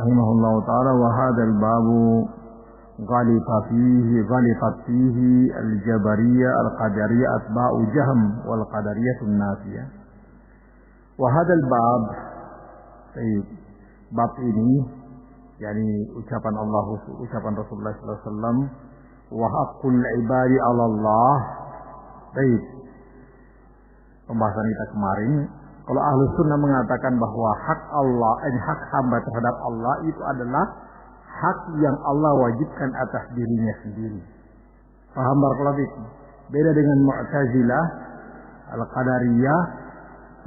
rahimahullah taala wa hadzal babu غلطت فيه الجبرية القدرية أتباع جهم والقدرية النافية. وهذا الباب bab ini yakni ucapan Rasulullah sallallahu alaihi wasallam wa haqqul ibadi 'ala Allah. Baik. Pembahasan kita kemarin, kalau Ahlus Sunnah mengatakan bahwa hak hamba terhadap Allah itu adalah hak yang Allah wajibkan atas dirinya sendiri. Paham barakallahu fikum? Beda dengan Mu'tazilah, Al-Qadariyah,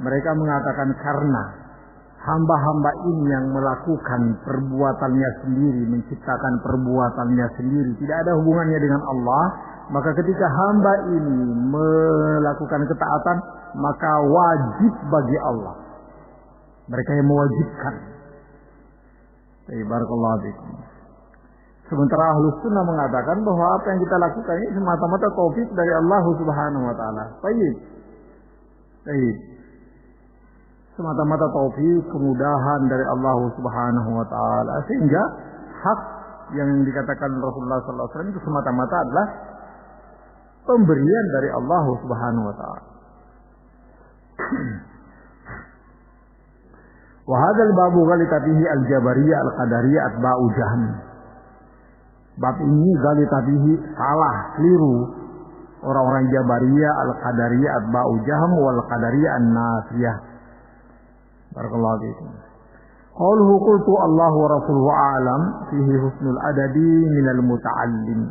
mereka mengatakan karena hamba-hamba ini yang melakukan perbuatannya sendiri, menciptakan perbuatannya sendiri, tidak ada hubungannya dengan Allah, maka ketika hamba ini melakukan ketaatan, maka wajib bagi Allah. Mereka yang mewajibkan. Barakallahu fikum. Sementara Ahlus Sunnah mengatakan bahwa apa yang kita lakukan ini semata-mata taufik dari Allah Subhanahu wa taala. Baik. Semata-mata taufik, kemudahan dari Allah Subhanahu wa taala, sehingga hak yang dikatakan Rasulullah sallallahu alaihi wasallam itu semata-mata adalah pemberian dari Allah Subhanahu wa taala. Wa hadzal babu ghalita fihi al-jabariyah al-qadariyah atba'u jahm. Bab ini ghalita fihi salah, keliru orang-orang Jabariyah, al-qadariyah atba'u jahm wal qadariyah an-nafiyah. Barakallahu fiikum. Qauluhu qultu Allah wa rasuluhu a'lam fihi husnul adabi minal muta'allim.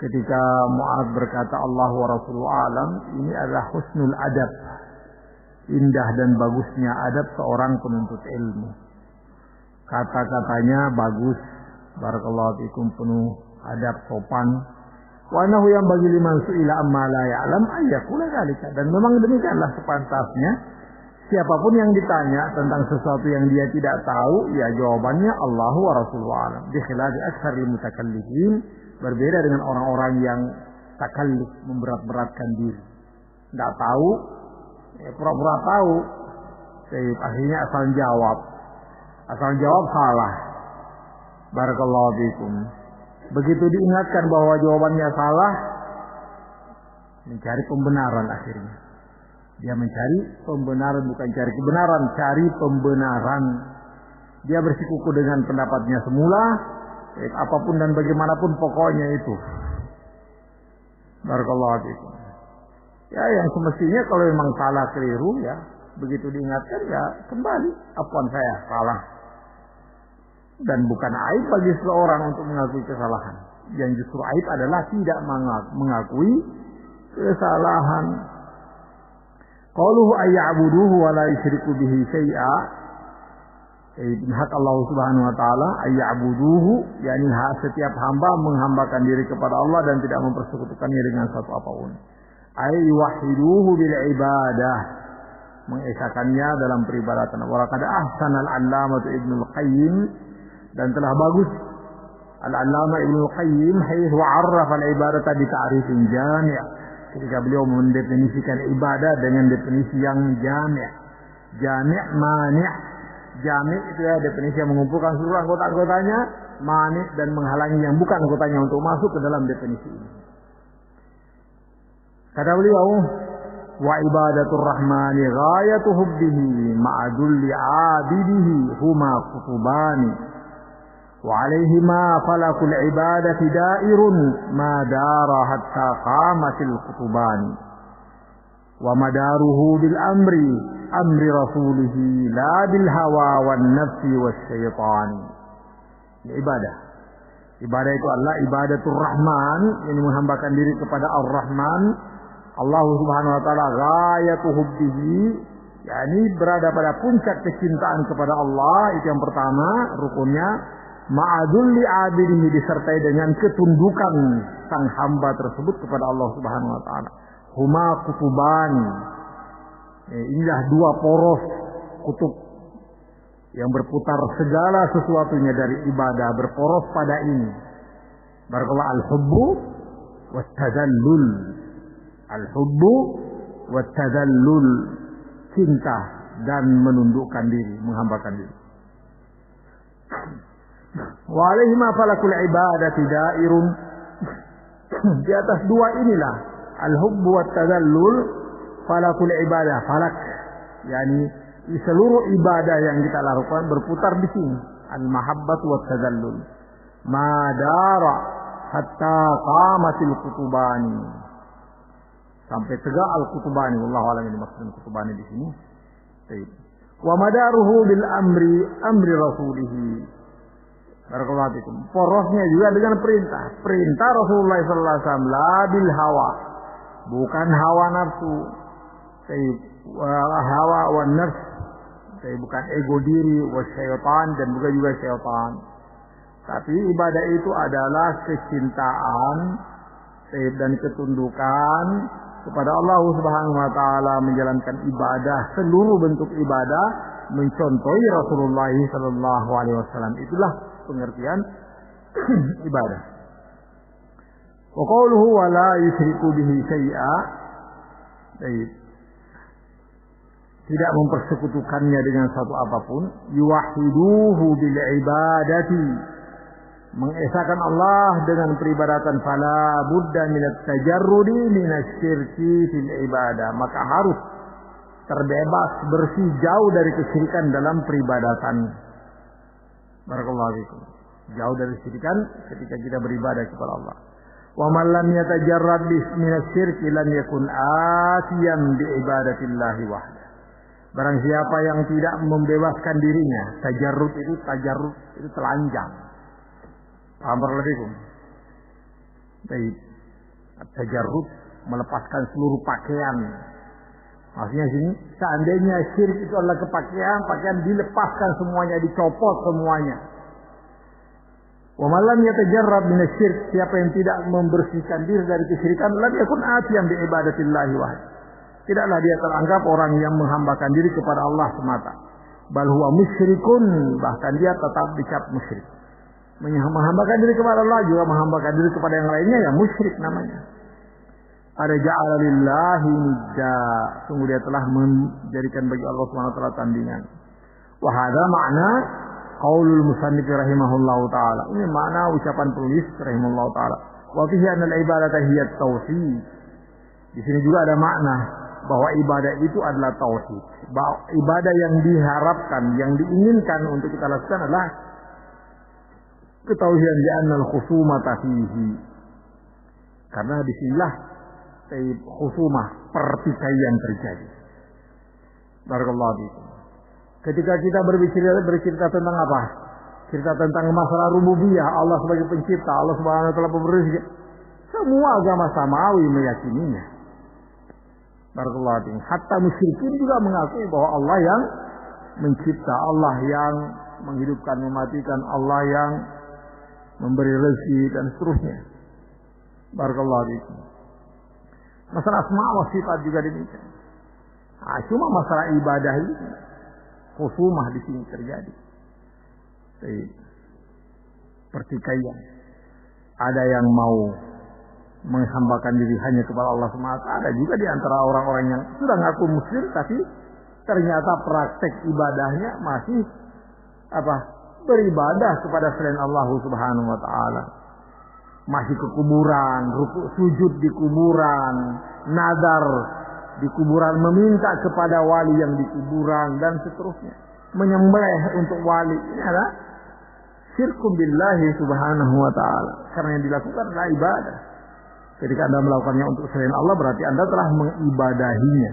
Ketika Mu'adz berkata Allah wa rasuluhu a'lam, ini adalah husnul adab, indah dan bagusnya adab seorang penuntut ilmu. Kata-katanya bagus, barakallahu fiikum, penuh adab, sopan. Wa annahu yang bagi liman su'ila amma la ya'lam ayyakula dzalika, dan memang demikianlah sepantasnya siapapun yang ditanya tentang sesuatu yang dia tidak tahu, ya jawabannya Allah wa rasuluhu a'lam. Bi khilafi aktsaril mutakallifin, berbeda dengan orang-orang yang takalluf, memberat-beratkan diri. Tidak tahu, ya pura-pura tahu. Jadi akhirnya asal jawab salah. Barakallahu fikum. Begitu diingatkan bahwa jawabannya salah, mencari pembenaran akhirnya. Dia mencari pembenaran, bukan cari kebenaran, cari pembenaran. Dia bersikuku dengan pendapatnya semula, apapun dan bagaimanapun pokoknya itu. Barakallahu fikum. Ya, yang semestinya kalau memang salah keliru, ya begitu diingatkan, ya kembali, afwan saya salah. Dan bukan aib bagi seseorang untuk mengakui kesalahan. Yang justru aib adalah tidak mengakui kesalahan. Qauluhu ayya'buduhu wa la yusyriku bihi syai'a. Hak Allah Subhanahu wa taala ayya'buduhu, yakni setiap hamba menghambakan diri kepada Allah dan tidak mempersekutukannya dengan satu apapun. Ayyuwahiduhu bil ibadah, mengesakannya dalam peribadatan. Wa laqad ahsanal 'allamatu Ibnul Qayyim, dan telah bagus Al-Allamah Ibnul Qayyim haitsu 'arrafa al-ibadata bi ta'rifin jami', ketika beliau mendefinisikan ibadah dengan definisi yang jami'. Jami' mani'. Jami' itu ya definisi yang mengumpulkan seluruh anggota-anggotanya, mani' dan menghalangi yang bukan anggotanya untuk masuk ke dalam definisi ini. Kata beliau, wa ibadatur rahmani ghayatu hubbihi ma'adulli 'abidihi huma qutubani wa 'alaihima falakul ibadati da'irun ma dara hatta qamatil qutubani wa madaruhu bil amri rasulihi la bil hawa wan nafsi wasyaitani. Ibadah itu adalah ibadatur rahman, yang menghambakan diri kepada ar-rahman Allah Subhanahu wa taala, ghayatu hubbihi, yakni berada pada puncak kecintaan kepada Allah. Itu yang pertama rukunnya. Ma'adulli 'abidihi, disertai dengan ketundukan sang hamba tersebut kepada Allah Subhanahu wa taala. Huma kutubani, inilah dua poros kutub yang berputar, segala sesuatunya dari ibadah berporos pada ini. Barakallahu al-hubbu wat-tadallul. Al-hubbu wat-tadallul, cinta dan menundukkan diri, menghambakan diri. Wa alaihi ma falakul ibadati dairun. Di atas dua inilah al-hubb wa tadallul falakul ibadah. Falak yakni seluruh ibadah yang kita lakukan berputar di sini. Al-mahabbatu wa tadallul. Madara hatta qamatil kutubani. Sampai tegak al-kutubani. Wallahu a'lam ini maksud kutubani di sini. Baik. Wa madaruhu bil amri rasulih. Barakallahu fikum. Porosnya juga dengan perintah. Perintah Rasulullah sallallahu alaihi wasallam la bil hawa. Bukan hawa nafsu. Hawa wa nafs. Bukan ego diri wa syaitan dan bukan juga syaitan. Tapi ibadah itu adalah kecintaan dan ketundukan kepada Allah Subhanahu wa taala, menjalankan ibadah, seluruh bentuk ibadah mencontohi Rasulullah sallallahu alaihi wasallam. Itulah pengertian ibadah. Wa qawluhu wa la yusyriku bihi syai'a. Tidak mempersekutukannya dengan satu apapun. Yuwahhiduhu bil ibadati. Mengesahkan Allah dengan peribadatan. Fala budda minat tajarrudi minasyirki fil ibadah. Maka harus terbebas, bersih, jauh dari kesyirikan dalam peribadatan. Barakallahu fikum. Jauh dari kesyirikan ketika kita beribadah kepada Allah. Wa man lam yatajarrad minasyirki lam yakun asiyan bi ibadatillahi wahda. Barang siapa yang tidak membebaskan dirinya, tajarrud itu telanjang. Paham berlebihan? Baik. Tajarrud melepaskan seluruh pakaian. Maksudnya sini, seandainya syirik itu adalah pakaian dilepaskan semuanya, dicopot semuanya. Wa man lam yatajarrad minasyirk, siapa yang tidak membersihkan diri dari kesyirikan, lam yakun atiyan bi ibadatillahi wahda. Tidaklah dia teranggap orang yang menghambakan diri kepada Allah semata. Bal huwa musyrikun, bahkan dia tetap dicap musyrik. Menghambakan diri kepada Allah juga menghambakan diri kepada yang lainnya, ya musyrik namanya. Ada ja'ala lillahi nidda, sungguh dia telah menjadikan bagi Allah Subhanahu wa taala tandingan. Wa hadza makna qaulul musannif rahimahullahu taala. Ini makna ucapan penulis rahimahullahu taala. Wa fihi anna al-ibadata hiya at-tauhid. Di sini juga ada makna bahwa ibadah itu adalah tauhid. Ibadah yang diharapkan, yang diinginkan untuk kita lakukan adalah ketauhidan di annal khusumata fihi. Karena disinilah khusumah, pertikaian terjadi. Barakallahu fiikum. Ketika kita bercerita tentang apa? Cerita tentang masalah rububiyah, Allah sebagai pencipta, Allah Subhanahu wa taala pemberi rezeki. Semua agama samawi meyakininya. Barakallahu fiikum. Hatta musyrikin juga mengakui bahwa Allah yang mencipta, Allah yang menghidupkan, mematikan, Allah yang memberi rezeki dan seterusnya. Barakallahu fiikum. Masalah asma wa sifat juga demikian. Cuma masalah ibadah ini khusumah di sini terjadi. Pertikaian. Ada yang mau menghambakan diri hanya kepada Allah SWT. Ada juga di antara orang-orang yang sudah ngaku muslim tapi ternyata praktek ibadahnya masih beribadah kepada selain Allah Subhanahu wa taala. Masih ke kuburan, rukuk sujud di kuburan, nadar di kuburan, meminta kepada wali yang di kuburan dan seterusnya. Menyembelih untuk wali. Ini adalah syirkum billahi subhanahu wa ta'ala. Karena yang dilakukan adalah ibadah. Ketika Anda melakukannya untuk selain Allah, berarti Anda telah mengibadahinya.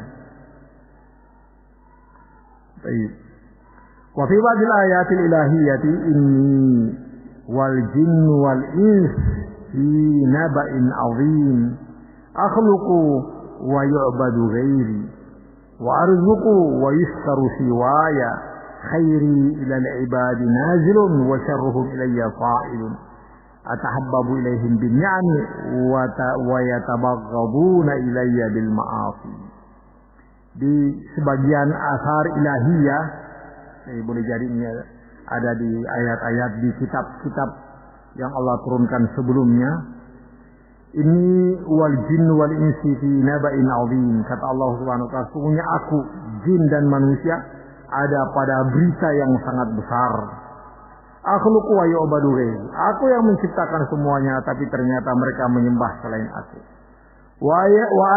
Baik. Wa fi ba'dil ayatil ilahiyyati inni wal jinn wal ins fi naba'in 'azim akhluqu wa yu'badu ghairi wa arzuqu wa yussaru siwaya khairi ila al-ibadi nazilun wa syarruhum ilayya fa'ilun atahabbabu ilaihim bin ni'ami wa yatabaghabuna ilayya bil ma'asi. Di sebagian asar ilahiyah, boleh jadi ini ada di ayat-ayat di kitab-kitab yang Allah turunkan sebelumnya. Ini wal jin wal insi fi naba'in 'azim, kata Allah Subhanahu wa taala, sungguhnya aku, jin dan manusia ada pada berita yang sangat besar. Akhluqu wa yu'badu ghairi. Aku yang menciptakan semuanya, tapi ternyata mereka menyembah selain aku. Wa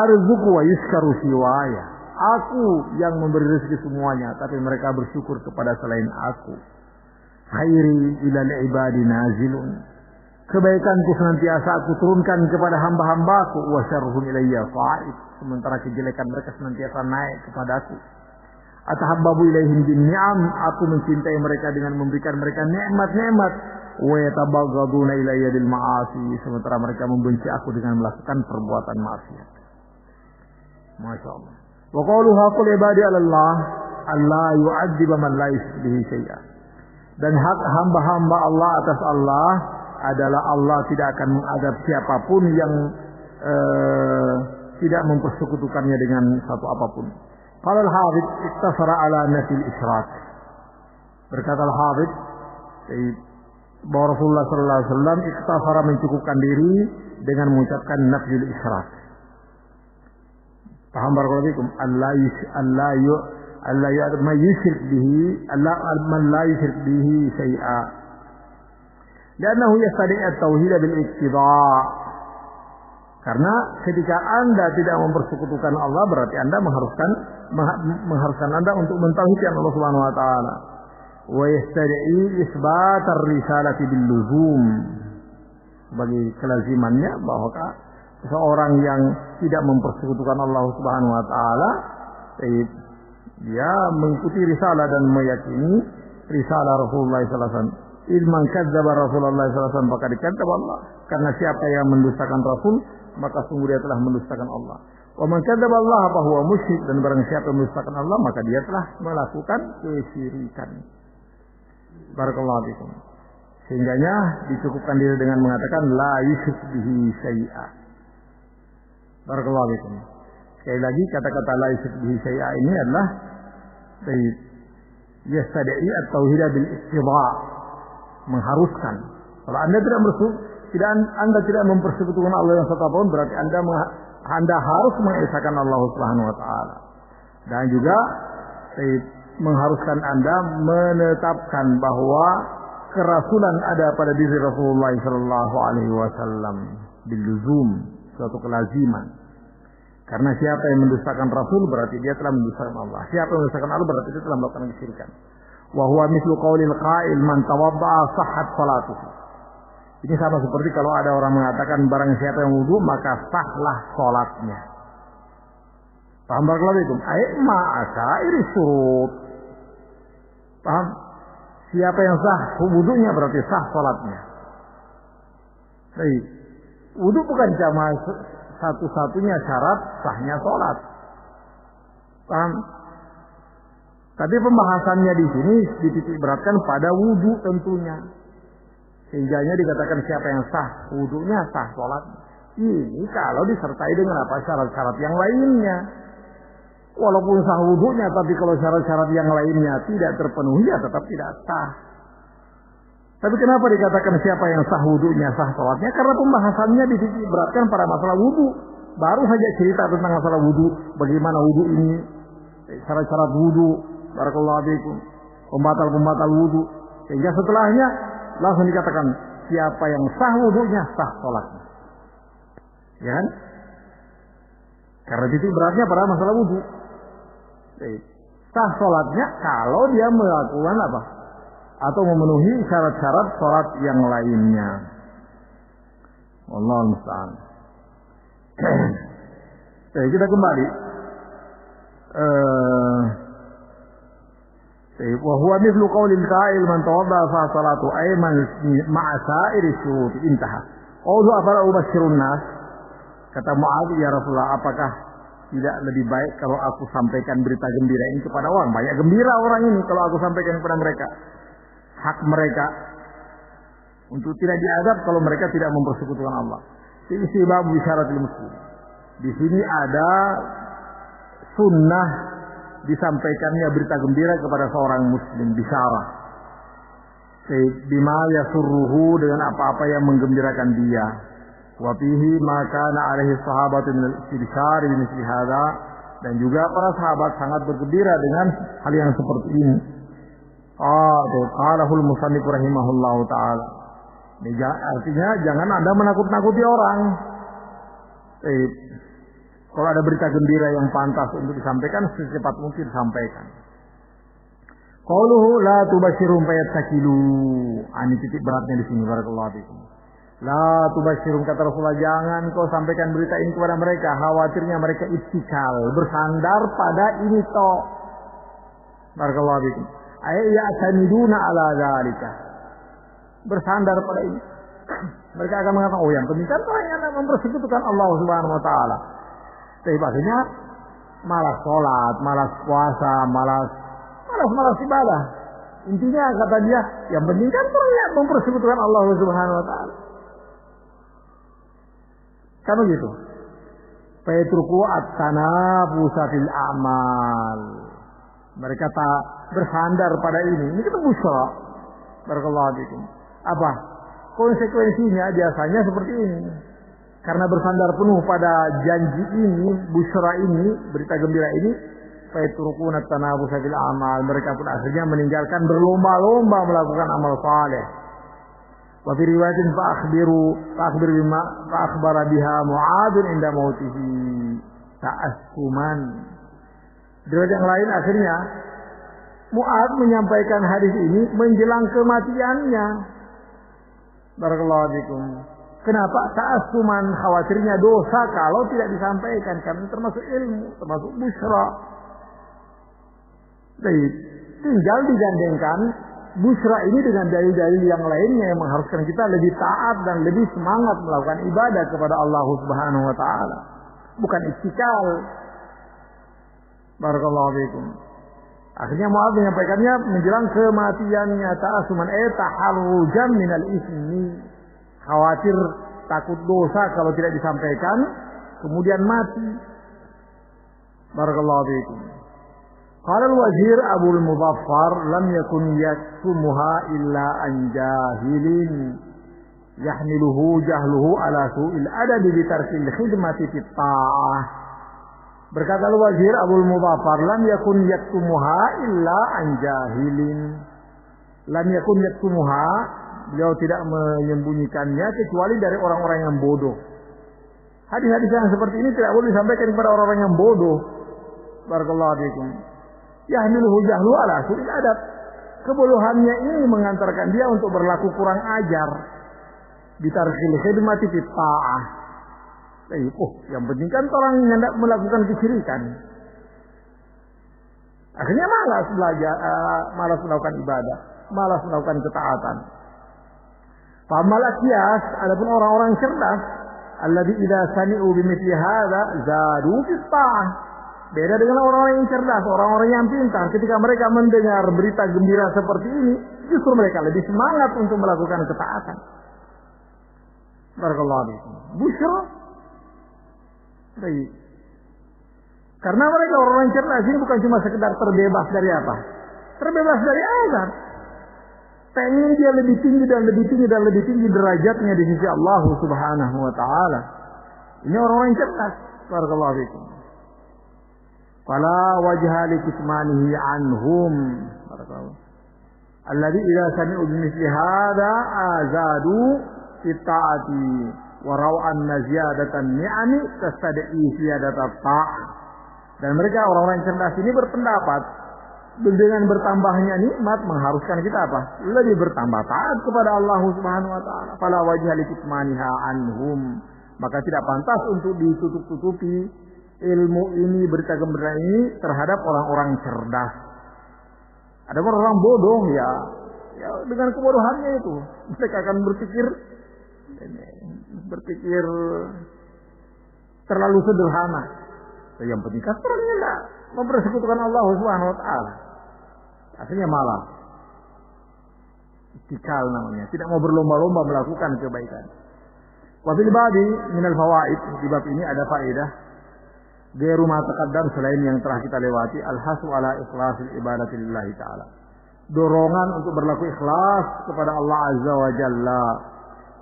arzuqu wa yuskaru siwaya. Aku yang memberi rezeki semuanya, tapi mereka bersyukur kepada selain aku. Khairi ilal ibadi nazilun. Kebaikanku senantiasa aku turunkan kepada hamba-hambaku. Wa syarruhum ilayya fa'id. Sementara kejelekan mereka senantiasa naik kepadaku. Atahabbabu ilaihim bin ni'am. Aku mencintai mereka dengan memberikan mereka nikmat-nikmat. Wa yatabaghduna ilayya bil ma'asi. Sementara mereka membenci aku dengan melakukan perbuatan maksiat. Masya Allah. Wa qalu haqqul ibadi 'ala Allah alla yu'adziba man la yusyrik bihi syai'an. Dan hak hamba-hamba Allah atas Allah adalah Allah tidak akan mengadab siapapun yang tidak mempersekutukannya dengan satu apapun. Qala al-Hafidz iktasara ala nafil isyrak. Berkata al-Hafidz bahwa Rasulullah sallallahu alaihi wasallam iktasara mencukupkan diri dengan mengucapkan nafil isyrak. Paham barakallahu fikum? Allah man yusyrik bihi, Allah man la yusyrik bihi syai'a. Karena yastadi' at-tauhid bil iqtida'. Karena ketika Anda tidak mempersekutukan Allah, berarti Anda mengharuskan Anda untuk mentauhidkan Allah Subhanahu wa taala. Wa yastadi' isbat ar-risalati bil luzum. Bagi kelazimannya bahwa seseorang yang tidak mempersekutukan Allah Subhanahu wa taala, dia mengikuti risalah dan meyakini risalah Rasulullah sallallahu alaihi wasallam. Ilman kadzdzaba Rasulullah sallallahu alaihi wasallam faqad kadzdzaba Allah. Karena siapa yang mendustakan Rasul, maka sungguh dia telah mendustakan Allah. Wa man kadzdzaba Allah fa huwa musyrik, dan barang siapa yang mendustakan Allah, maka dia telah melakukan kesyirikan. Barakallahu fikum. Sehingganya dicukupkan diri dengan mengatakan la yusyrik bihi syai'a. Barakallahu fikum. Sekali lagi kata-kata la yusyrik bihi syai'a ini adalah yastadi'i at-tauhid bil iqtida', mengharuskan. Kalau Anda Anda tidak mempersekutukan Allah yang satu apapun, berarti Anda harus mengesahkan Allah Subhanahu wa taala. Dan juga mengharuskan Anda menetapkan bahwa kerasulan ada pada diri Rasulullah sallallahu alaihi wasallam bil luzum, suatu kelaziman. Karena siapa yang mendustakan Rasul berarti dia telah mendustakan Allah. Siapa yang mendustakan Allah berarti dia telah melakukan kesyirikan. Wa huwa mithlu qaulil qa'il man tawadda'a sahhat salatuhu. Ini sama seperti kalau ada orang mengatakan barang siapa yang wudu maka sahlah salatnya. Paham barakallahu fikum? Ai ma'asairi surut. Paham? Siapa yang sah wudunya berarti sah salatnya. Baik. Wudu bukan cuma satu-satunya syarat sahnya salat. Paham? Tapi pembahasannya di sini dititik beratkan pada wudu tentunya. Sehingganya dikatakan siapa yang sah wudunya sah salat. Ini kalau disertai dengan apa syarat-syarat yang lainnya. Walaupun sah wudunya, tapi kalau syarat-syarat yang lainnya tidak terpenuhi, ya tetap tidak sah. Tapi kenapa dikatakan siapa yang sah wudunya sah salatnya? Karena pembahasannya dititik beratkan pada masalah wudu. Baru saja cerita tentang masalah wudu, bagaimana wudu ini, syarat-syarat wudu. Barakallahu fikum. Pembatal-pembatal wudu. Sehingga setelahnya langsung dikatakan siapa yang sah wudunya sah salatnya. Ya kan? Karena titik beratnya pada masalah wudu. Sah salatnya kalau dia melakukan apa? Atau memenuhi syarat-syarat salat yang lainnya. Wallahu musta'an. Kita kembali. Wa huwa mithlu qaulil qa'il man tawadda'a fa salatu ay man ma'a sa'iri syurut intaha. Qawlu afala ubashirun nas. Kata Mu'adz, ya Rasulullah, apakah tidak lebih baik kalau aku sampaikan berita gembira ini kepada orang? Banyak gembira orang ini kalau aku sampaikan kepada mereka. Hak mereka untuk tidak diazab kalau mereka tidak mempersekutukan Allah. Ini bab bisyaratil muslim. Di sini ada sunnah disampaikannya berita gembira kepada seorang muslim, bisyarah. Bima yasurruhu, dengan apa-apa yang menggembirakan dia. Wa fihi ma kana alaihi sahabatu min al-istibshar bi mithli hadha, dan juga para sahabat sangat bergembira dengan hal yang seperti ini. Qalahul musannif rahimahullahu taala. Ini artinya jangan Anda menakut-nakuti orang. Kalau ada berita gembira yang pantas untuk disampaikan, secepat mungkin sampaikan. Qauluhu la tubasyirum fayattakilu. Ini titik beratnya di sini, barakallahu fikum. La tubasyirum, kata Rasulullah, jangan kau sampaikan berita ini kepada mereka, khawatirnya mereka ittikal, bersandar pada ini toh. Barakallahu fikum. Ya'tamiduna ala dzalika. Bersandar pada ini. Mereka akan mengatakan, oh yang penting kan orang yang mempersekutukan Allah Subhanahu wa taala. Tapi akhirnya malas sholat, malas puasa, malas ibadah. Intinya kata dia, yang penting kan orang yang mempersekutukan Allah Subhanahu wa taala. Kan begitu. Faitruku at-tanafusa fil a'mal. Mereka tak bersandar pada ini. Ini kita busra. Barakallahu fikum. Apa? Konsekuensinya biasanya seperti ini. Karena bersandar penuh pada janji ini, busra ini, berita gembira ini, faitrukuna tanabusa fil amal. Mereka pun akhirnya meninggalkan berlomba-lomba melakukan amal saleh. Wa fi riwayatin fa'akhbir bima fa'akhbara biha Mu'adz inda mautihi ta'assuman. Di riwayat yang lain akhirnya Mu'adz menyampaikan hadis ini menjelang kematiannya. Barakallahu fikum. Kenapa? Ta'assuman, khawatirnya dosa kalau tidak disampaikan, karena termasuk ilmu, termasuk busra. Baik, tinggal digandengkan busra ini dengan dalil-dalil yang lainnya yang mengharuskan kita lebih taat dan lebih semangat melakukan ibadah kepada Allah Subhanahu wa taala. Bukan ittikal. Barakallahu fikum. Akhirnya Mu'adz menyampaikannya menjelang kematiannya, ta'assuman taharrujan minal ismi. Khawatir takut dosa kalau tidak disampaikan, kemudian mati. Barakallahu fiikum. Qala al-Wazir Abu al-Muzaffar lam yakun yaktumuha illa an jahilin yahmiluhu jahluhu ala su'il adabi bi tarkil khidmati fit ta'ah. Berkata al-Wazir Abu al-Muzaffar, lam yakun yaktumuha illa an jahilin. Lam yakun yaktumuha, beliau tidak menyembunyikannya kecuali dari orang-orang yang bodoh. Hadis-hadis yang seperti ini tidak boleh disampaikan kepada orang-orang yang bodoh. Barakallahu fiikum. Yahmiluhu jahlu ala su'il adab. Kebodohannya ini mengantarkan dia untuk berlaku kurang ajar. Bitarkil khidmati fit ta'ah. Yang penting kan orang yang hendak melakukan kesyirikan. Akhirnya malas belajar, malas melakukan ibadah, malas melakukan ketaatan. Famal aqyas, adapun orang-orang cerdas, alladzi idza sami'u bimithli hadza zadu fit ta'ah. Beda dengan orang-orang yang cerdas, orang-orang yang pintar, ketika mereka mendengar berita gembira seperti ini, justru mereka lebih semangat untuk melakukan ketaatan. Barakallahu fiikum. Busyra. Baik. Karena mereka orang-orang cerdas ini bukan cuma sekedar terbebas dari apa? Terbebas dari azab. Pengen dia lebih tinggi dan lebih tinggi dan lebih tinggi derajatnya di sisi Allah Subhanahu wa taala. Ini orang-orang cerdas. Barakallahu fiikum. Fala wajha li kitmanihi anhum. Barakallahu. Alladzi idza sami'u bimithli hadza azadu fi ta'ati wa raw'an ziyadatan ni'ami tastad'i ziyadatan ta'ah. Dan mereka orang-orang cerdas ini berpendapat dengan bertambahnya nikmat mengharuskan kita apa? Lebih bertambah taat kepada Allah Subhanahu wa taala. Fala wajha li kitmaniha anhum. Maka tidak pantas untuk ditutup-tutupi ilmu ini, berita gembira ini terhadap orang-orang cerdas. Ada orang bodoh ya dengan kebodohannya itu mereka akan berpikir terlalu sederhana. Yang penting kan orangnya enggak mempersekutukan Allah Subhanahu wa taala. Akhirnya malah ittikal namanya, tidak mau berlomba-lomba melakukan kebaikan. Wa fil babi minal fawaid, di bab ini ada faedah gairu ma taqaddam, selain yang telah kita lewati, al-hasu ala ikhlasil ibadati lillahi ta'ala. Dorongan untuk berlaku ikhlas kepada Allah Azza wa Jalla.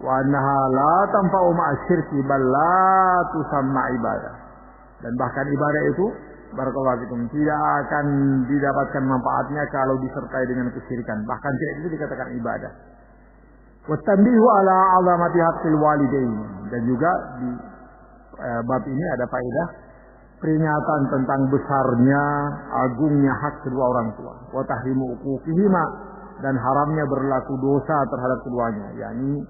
Wa annaha la tanfa'u ma'a syirki bal la tusamma ibadah. Dan bahkan ibadah itu barakallahu fikum, tidak akan didapatkan manfaatnya kalau disertai dengan kesyirikan. Bahkan itu dikatakan ibadah. Wa tanbihu ala 'azamati haqqil walidain, dan juga di bab ini ada faedah peringatan tentang besarnya, agungnya hak kedua orang tua. Wa tahrimu uquqihima, dan haramnya berlaku dosa terhadap keduanya, yakni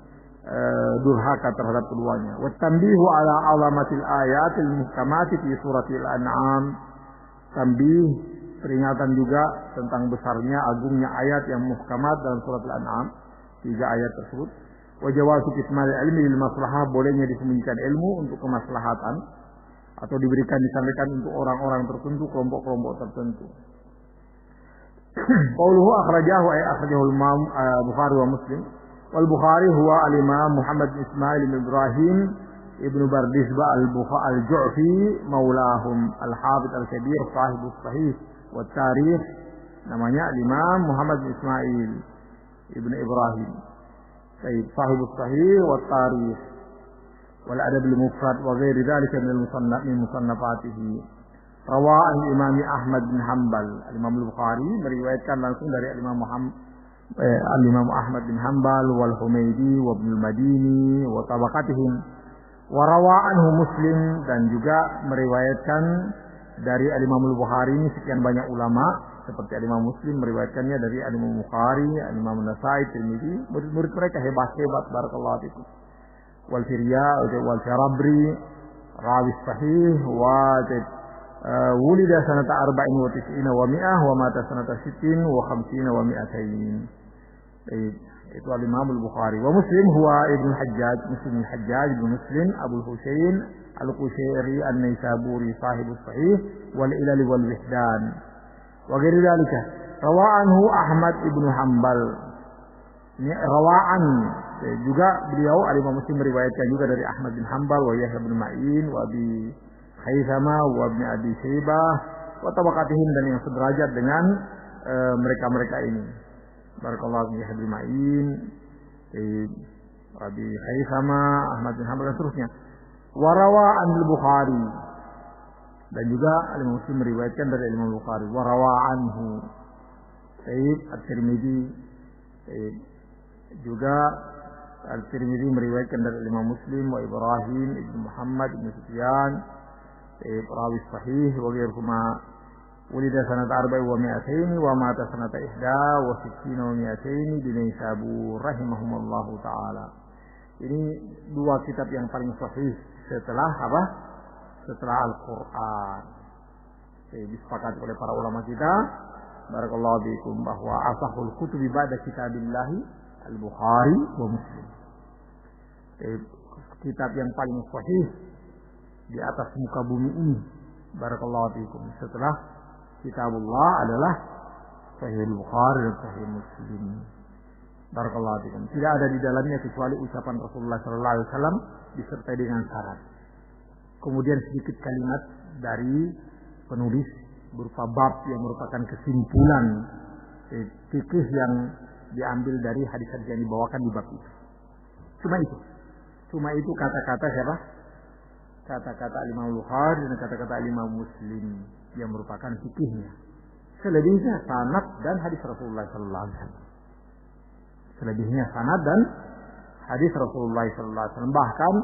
durhaka terhadap keduanya. Wa tanbihu ala 'azamatil ayatil muhkamati fi suratil an'am. Tanbih, peringatan juga tentang besarnya, agungnya ayat yang muhkamat dalam surat Al-An'am, 3 ayat tersebut. Wa jawazu kitmal ilmi lil maslahah, bolehnya disembunyikan ilmu untuk kemaslahatan atau disampaikan untuk orang-orang tertentu, kelompok-kelompok tertentu. Qauluhu akhrajahu ay akhrajahu al-Imam Bukhari wa Muslim. Wal Bukhari huwa al-Imam Muhammad bin Ismail bin Ibrahim Ibnu Bardizbah al-Ju'fi maulahum al-Hafidz al-Kabir sahibus sahih wa tarikh, namanya Imam Muhammad bin Ismail Ibnu Ibrahim sahibus sahih wa tarikh wal adab al-mufrad wa ghairi dzalika min musannafatihi. Rawa'an Imam Ahmad bin Hanbal. Imam Al-Bukhari meriwayatkan langsung dari Imam Ahmad bin Hanbal wal Humaydi wa Ibnu al-Madini wa tabaqatihim. Warawa'anhu Muslim, dan juga meriwayatkan dari Imam Al-Bukhari ini sekian banyak ulama, seperti Imam Muslim meriwayatkannya dari Imam Bukhari, Imam Nasai, Tirmidzi, murid-murid mereka hebat-hebat, barakallahu fikum. Wal Firya wal Farabri rawi sahih wa wulida sanata 94 wa 100 wa mata sanata 60 wa 50 wa 200. Itu Imam Al-Bukhari. Wa Muslim huwa Ibnu Hajjaj, Muslim Al-Hajjaj bin Muslim Abu Husain Al-Qushairi An-Naisaburi sahibus sahih wal ilal wal wihdan. Wa ghairi dzalika. Rawa'anhu Ahmad ibnu Hanbal. Ini rawa'an, juga beliau Imam Muslim meriwayatkan juga dari Ahmad bin Hanbal wa Yahya bin Ma'in wa Abi Khaisama wa Ibnu Abi Syaibah wa tabaqatihim, dan yang sederajat dengan mereka-mereka ini. Barakallahu fihi Habib Ma'in, Abi Khaisama, Ahmad bin Hanbal dan seterusnya. Warawa al-Bukhari, dan juga Imam Muslim meriwayatkan dari Imam Bukhari. Warawa anhu At-Tirmidzi, juga At-Tirmidzi meriwayatkan dari Imam Muslim wa Ibrahim ibn Muhammad ibn Sufyan rawi sahih wa ghairuhuma. Ulida sanata 4 wa 200 wa mata sanata 61 wa 60 wa 200 di Naisabur rahimahumullahu taala. Ini dua kitab yang paling sahih setelah apa? Setelah Al-Qur'an. Disepakati oleh para ulama kita, barakallahu fiikum, bahwa asahul kutubi ba'da kitabillahi Al-Bukhari wa Muslim. Kitab yang paling sahih di atas muka bumi ini, barakallahu fiikum, setelah Kitabullah adalah Sahih Al-Bukhari dan Sahih Muslim. Barakallahu fiikum. Tidak ada di dalamnya kecuali ucapan Rasulullah sallallahu alaihi wasallam disertai dengan syarat. Kemudian sedikit kalimat dari penulis berupa bab yang merupakan kesimpulan fikih yang diambil dari hadis-hadis yang dibawakan di bab itu. Cuma itu kata-kata siapa? Kata-kata Imam Bukhari dan kata-kata Imam Muslim yang merupakan fikihnya. Selebihnya sanad dan hadis Rasulullah sallallahu alaihi wasallam. Selebihnya sanad dan hadis Rasulullah sallallahu alaihi wasallam. Bahkan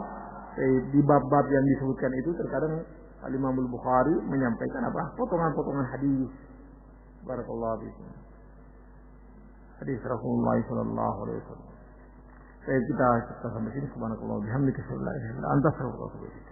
di bab-bab yang disebutkan itu terkadang Imam Bukhari menyampaikan apa? Potongan-potongan hadis. Barakallahu fiikum. Hadis Rasulullah sallallahu alaihi wasallam. Kita sampai sini, subhanakallah bihamdika, la ilaha illa anta, astaghfiruka wa atubu ilaik.